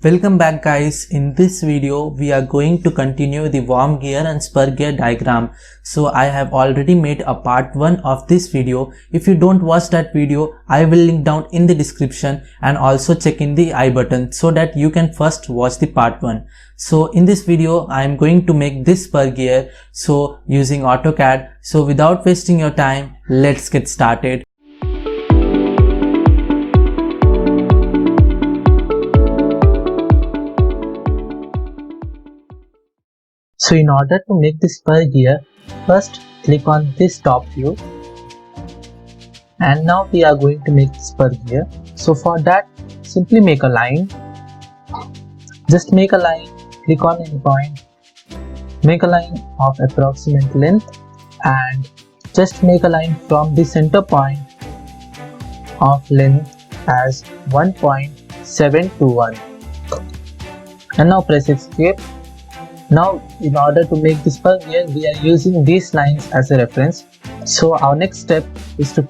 Welcome back guys. In this video we are going to continue the worm gear and spur gear diagram. So I have already made a part 1 of this video. If you don't watch that video, I will link down in the description and also check in the I button so that you can first watch the part 1. So in this video I am going to make this spur gear using AutoCAD. So without wasting your time, let's get started. So in order to make this spur gear, first click on this top view, and now we are going to make the spur gear. So for that, simply make a line. Just make a line, click on any point, make a line of approximate length, and just make a line from the center point of length as 1.721. And now press escape. Now in order to make this spur gear, we are using these lines as a reference. So our next step is to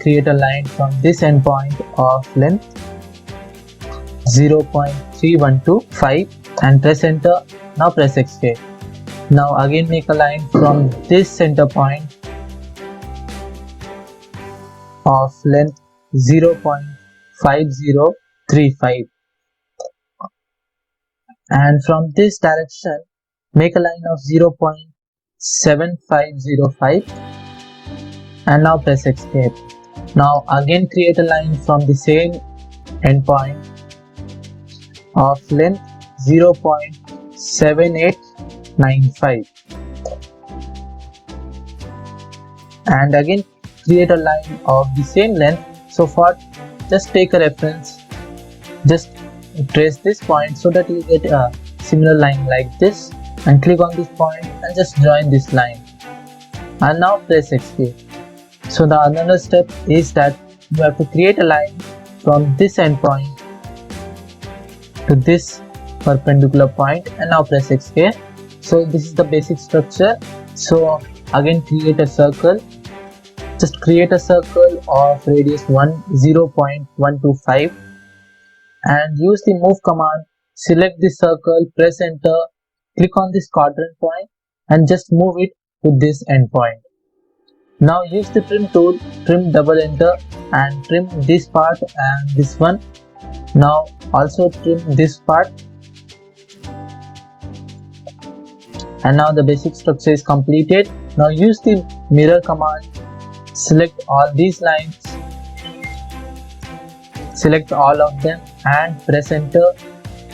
create a line from this endpoint of length 0.3125 and press enter. Now press escape. Now again make a line from this center point of length 0.5035. And from this direction make a line of 0.7505 and now press escape. Now again create a line from the same endpoint of length 0.7895 and again create a line of the same length. So for just take a reference, just trace this point so that you get a similar line like this, and click on this point and just join this line and now press escape. So the another step is that you have to create a line from this endpoint to this perpendicular point and now press escape. So this is the basic structure. So again create a circle. Just create a circle of radius 0.125 and use the move command. Select the circle, press enter, click on this quadrant point and just move it to this endpoint. Now use the trim tool, trim, double enter and trim this part and this one. Now also trim this part. And now the basic structure is completed. Now use the mirror command. Select all these lines, select all of them and press enter.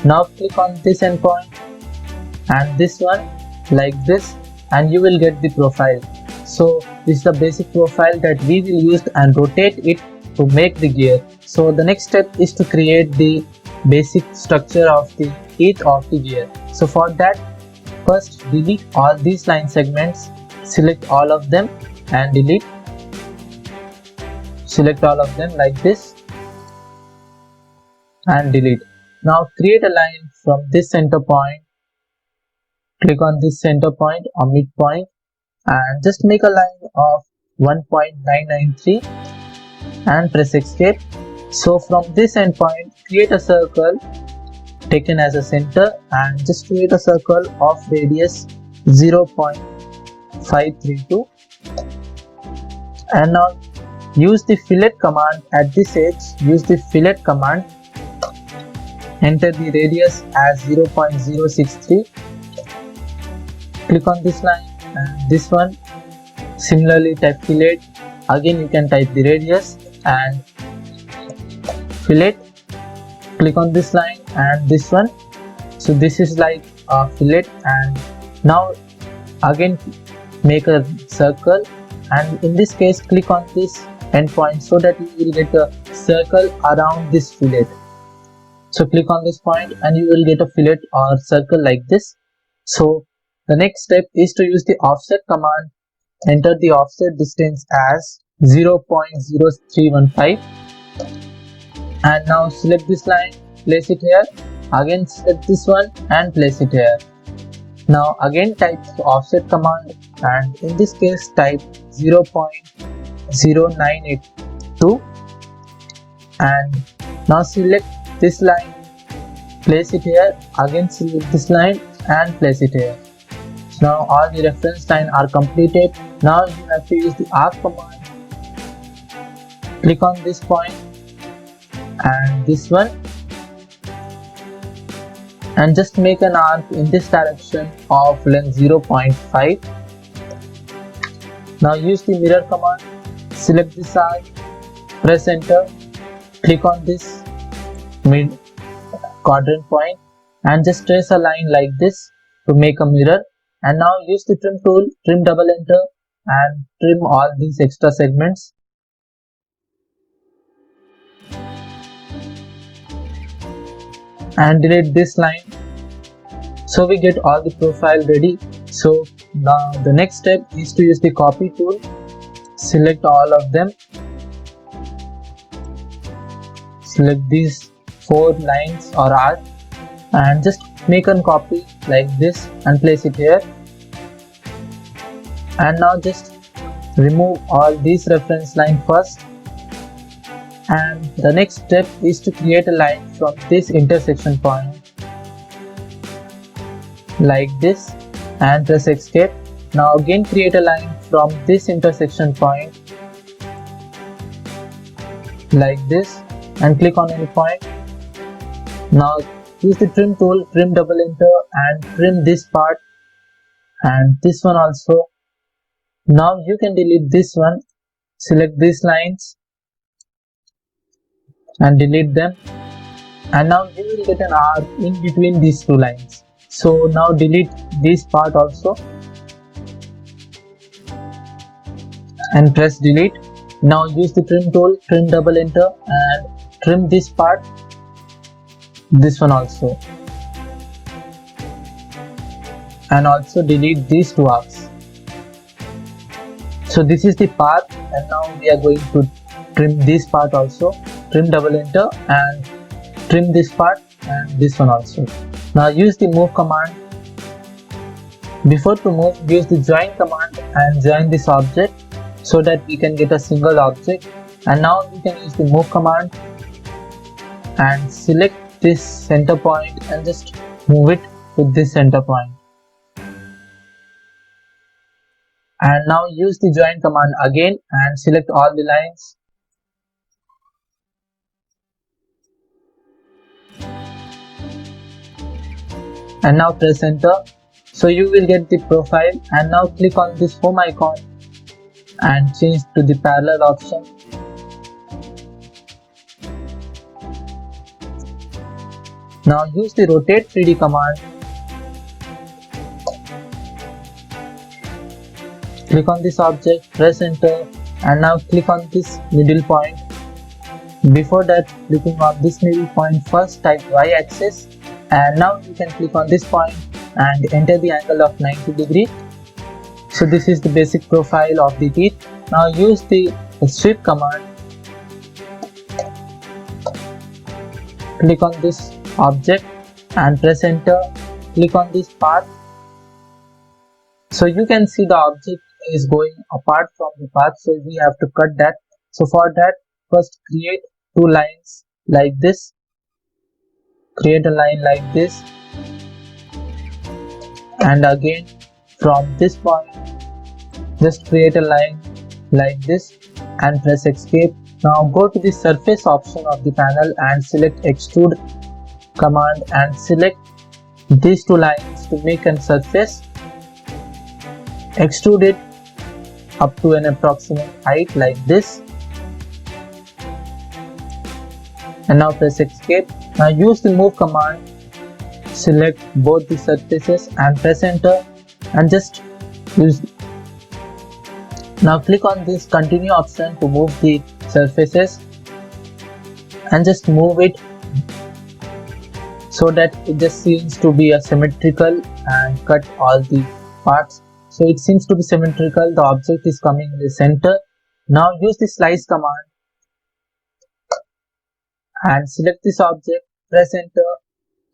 Now click on this endpoint and this one like this and you will get the profile. So this is the basic profile that we will use and rotate it to make the gear. So the next step is to create the basic structure of the teeth of the gear. So for that, first delete all these line segments, select all of them and delete. Select all of them like this and delete. Now create a line from this center point, click on this center point or midpoint and just make a line of 1.993 and press escape. So from this endpoint create a circle taken as a center and just create a circle of radius 0.532 and now use the fillet command at this edge. Use the fillet command. Enter the radius as 0.063. Click on this line and this one. Similarly type fillet. Again you can type the radius and fillet. Click on this line and this one. So this is like a fillet and now again make a circle and in this case click on this endpoint so that you will get a circle around this fillet. So click on this point and you will get a fillet or circle like this. So the next step is to use the offset command. Enter the offset distance as 0.0315 and now select this line, place it here. Again select this one and place it here. Now again type the offset command and in this case type 0.0982 and now select this line place it here, again select this line and place it here. Now all the reference line are completed. Now you have to use the arc command. Click on this point and this one and just make an arc in this direction of length 0.5. Now use the mirror command, select this arc, press enter, click on this mid quadrant point and just trace a line like this to make a mirror. And now use the trim tool, trim double enter and trim all these extra segments. And delete this line. So we get all the profile ready. So now the next step is to use the copy tool, select all of them, select these 4 lines or arc and just make a copy like this and place it here. And now just remove all these reference line first. And the next step is to create a line from this intersection point like this and press escape. Now again create a line from this intersection point like this and click on any point. Now use the trim tool, trim double enter and trim this part and this one also. Now you can delete this one, select these lines and delete them, and now you will get an arc in between these 2 lines. So now delete this part also and press delete. Now use the trim tool, trim double enter and trim this part, this one also, and also delete these 2 arcs. So this is the path, and now we are going to trim this part also, trim double enter and trim this part and this one also. Now use the move command. Before to move, use the join command and join this object so that we can get a single object. And now we can use the move command and select this center point and just move it to this center point. And now use the join command again and select all the lines. And now press enter. So you will get the profile, and now click on this home icon and change to the parallel option. Now use the rotate 3D command. Click on this object, press enter and now click on this middle point. Before that, clicking on this middle point, first type y-axis and now you can click on this point and enter the angle of 90 degree. So this is the basic profile of the teeth. Now use the sweep command. Click on this object and press enter. Click on this path. So you can see the object is going apart from the path, so we have to cut that. So for that, first create 2 lines like this. Create a line like this, and again from this point just create a line like this and press escape. Now go to the surface option of the panel and select extrude command and select these 2 lines to make a surface. Extrude it up to an approximate height like this and now press escape. Now use the move command, select both the surfaces and press enter and just use. Now click on this continue option to move the surfaces and just move it so that it just seems to be a symmetrical and cut all the parts. So it seems to be symmetrical, the object is coming in the center. Now use the slice command and select this object, press enter.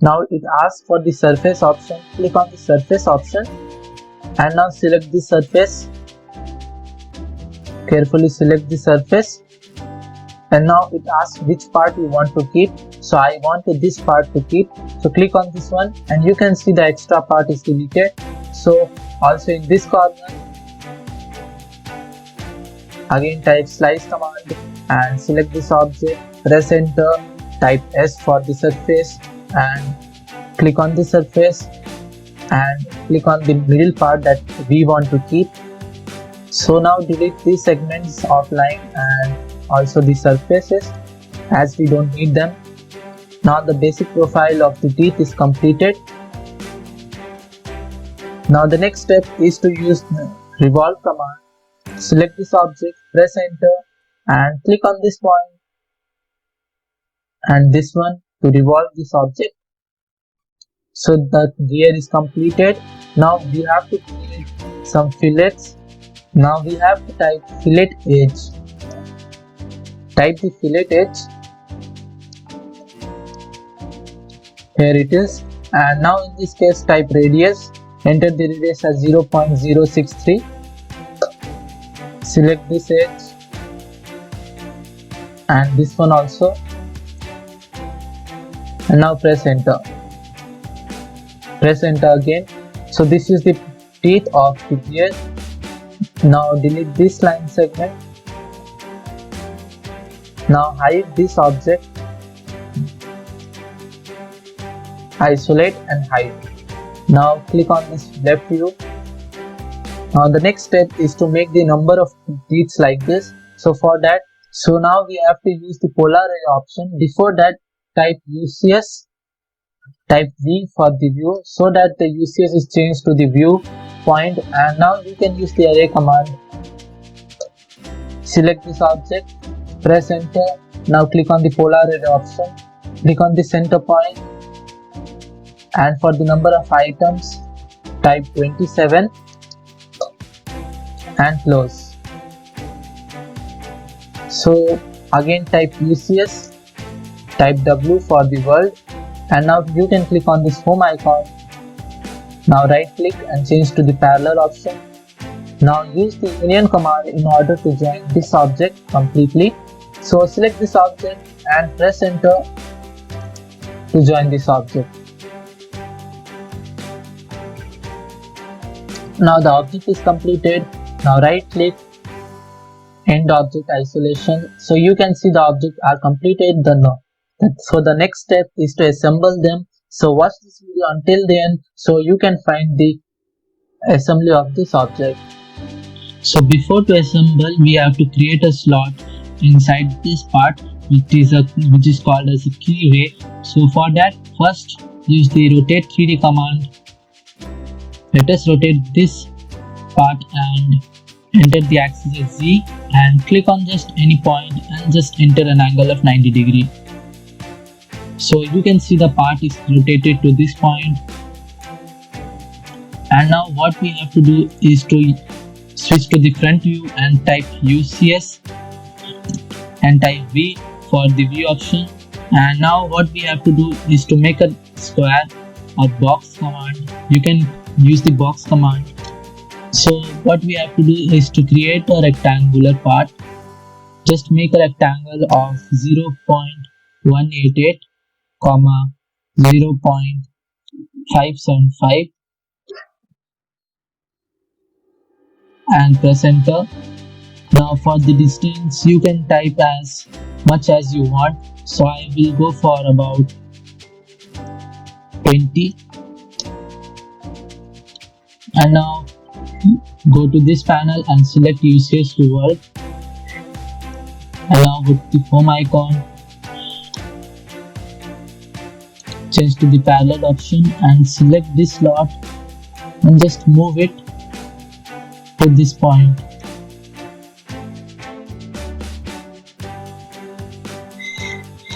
Now it asks for the surface option, click on the surface option and now select the surface. Carefully select the surface and now it asks which part you want to keep. so I want this part to keep. So click on this one and you can see the extra part is deleted. So also in this corner, again type slice command and select this object, press enter, type S for the surface and click on the surface and click on the middle part that we want to keep. So now delete these segments offline and also the surfaces as we don't need them. Now the basic profile of the teeth is completed. Now the next step is to use the revolve command. Select this object, press enter and click on this point and this one to revolve this object. So the gear is completed. Now we have to create some fillets. Now we have to type fillet edge. Type the fillet edge. Here it is. And now in this case type radius. Enter the radius as 0.063. Select this edge and this one also. And now press enter. Press enter again. So this is the teeth of the gear. Now delete this line segment. Now hide this object. Isolate and hide. Now click on this left view. Now the next step is to make the number of teeth like this. So for that, so now we have to use the polar array option. Before that, type UCS, type V for the view so that the UCS is changed to the view point, and now you can use the array command. Select this object, press enter. Now click on the polar array option, click on the center point, and for the number of items type 27 and close. So again type UCS, type W for the world, and now you can click on this home icon. Now right click and change to the parallel option. Now use the union command in order to join this object completely. So select this object and press enter to join this object. Now the object is completed. Now right click, end object isolation. So you can see the object are completed. So the next step is to assemble them. So watch this video until the end so you can find the assembly of this object. So before to assemble, we have to create a slot inside this part which is called as a keyway. So for that, first use the rotate 3D command. Let us rotate this part and enter the axis as Z and click on just any point and just enter an angle of 90 degree. So you can see the part is rotated to this point. And now what we have to do is to switch to the front view and type UCS and type V for the view option. And now what we have to do is to make a square or box command. You can use the box command. So what we have to do is to create a rectangular part. Just make a rectangle of 0.188, 0.575 and press enter. Now for the distance you can type as much as you want. So I will go for about 20. And now go to this panel and select UCS to work. And now go to the home icon, change to the parallel option and select this slot and just move it to this point.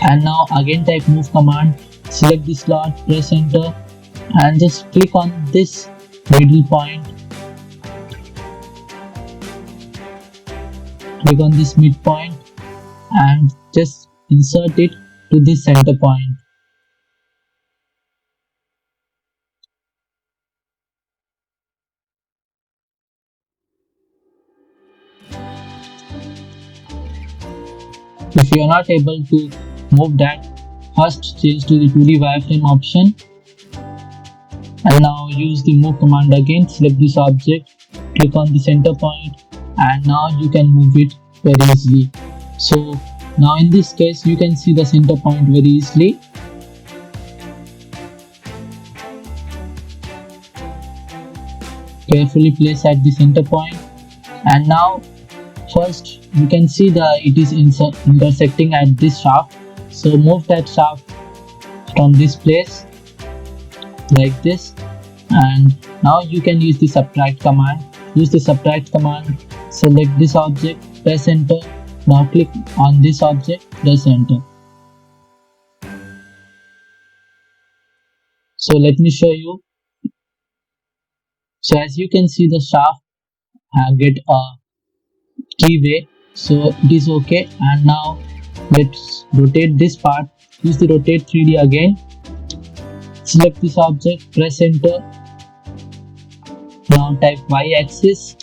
And now again type move command, select the slot, press enter and just click on this middle point. Click on this midpoint and just insert it to this center point. If you are not able to move that, First change to the 2D wireframe option, and now use the move command again. Select this object, click on the center point, and now you can move it very easily. So now in this case you can see the center point very easily. Carefully place at the center point, and now first you can see that it is intersecting at this shaft. So move that shaft from this place like this, and now you can use the subtract command. Use the subtract command, select this object, press enter. Now click on this object, press enter. So let me show you. So as you can see, the shaft get a keyway, so it is okay. And now let's rotate this part. Use the rotate 3D again. Select this object, press enter. Now type y-axis,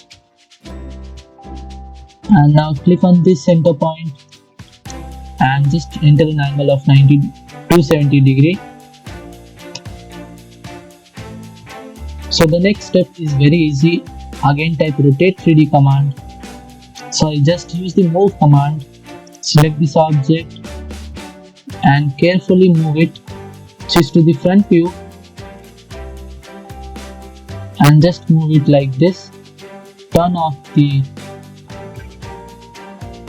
and now click on this center point and just enter an angle of 270 degree. So the next step is very easy. Again type rotate 3D command. So I just use the move command. Select this object and carefully move it. Switch to the front view and just move it like this. Turn off the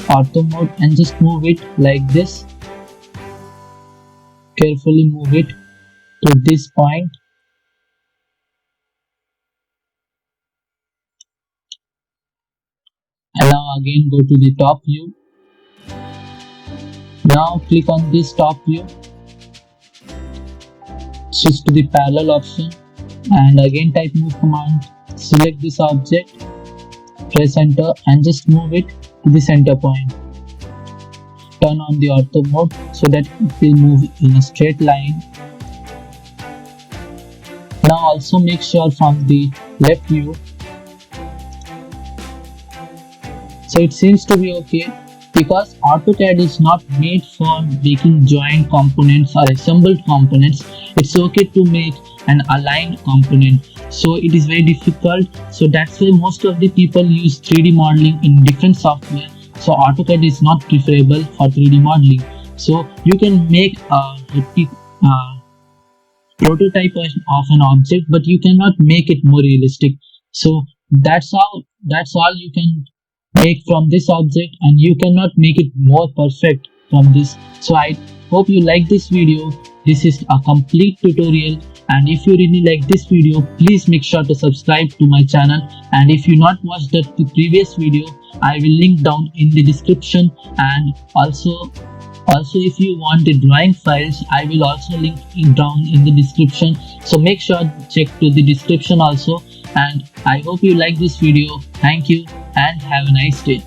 ortho mode and just move it like this. Carefully move it to this point. And now again go to the top view. Now click on this top view. Switch to the parallel option and again type move command. Select this object, press enter and just move it to the center point. Turn on the ortho mode so that it will move in a straight line. Now also make sure from the left view. So it seems to be okay, because AutoCAD is not made for making joint components or assembled components. It's okay to make an aligned component, so it is very difficult. So that's why most of the people use 3D modeling in different software. So AutoCAD is not preferable for 3D modeling. So you can make a prototype of an object, but you cannot make it more realistic. So that's all you can make from this object, and you cannot make it more perfect from this. So I hope you like this video. This is a complete tutorial, and if you really like this video, please make sure to subscribe to my channel. And if you not watched the previous video, I will link down in the description. And also if you want the drawing files, I will also link it down in the description. So make sure to check to the description also. And I hope you like this video. Thank you and have a nice day.